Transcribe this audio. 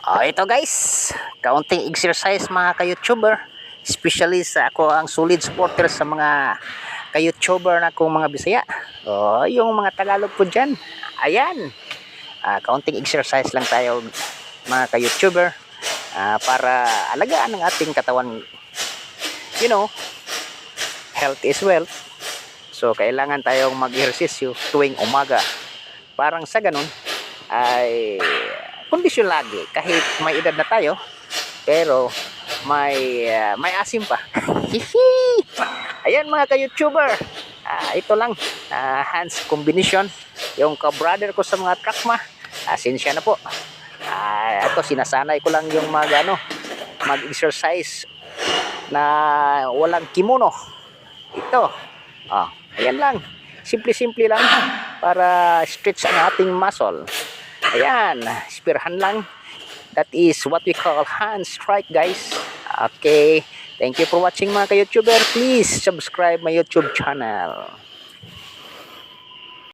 Ito guys, kaunting exercise mga ka-YouTuber. Especially sa ako ang solid supporter sa mga ka-YouTuber na kong mga Bisaya. Yung mga Tagalog po dyan. Ayan, kaunting exercise lang tayo mga ka-YouTuber, para alagaan ang ating katawan. You know, health is wealth. So kailangan tayong mag-ehersisyo tuwing umaga. Parang sa ganun ay kondisyon lagi kahit may edad na tayo, pero may asim pa. Ayan mga ka-YouTuber, ito lang, hands combination. Yung ka-brother ko sa mga trakma, sinsya na po. Ito sinasanay ko lang yung mag-exercise na walang kimono. Ito, ayan lang, simple-simple lang para stretch ang ating muscle. Ayan, spirahan lang. That is what we call hand strike, guys. Okay, thank you for watching mga ka-YouTuber. Please subscribe my YouTube channel.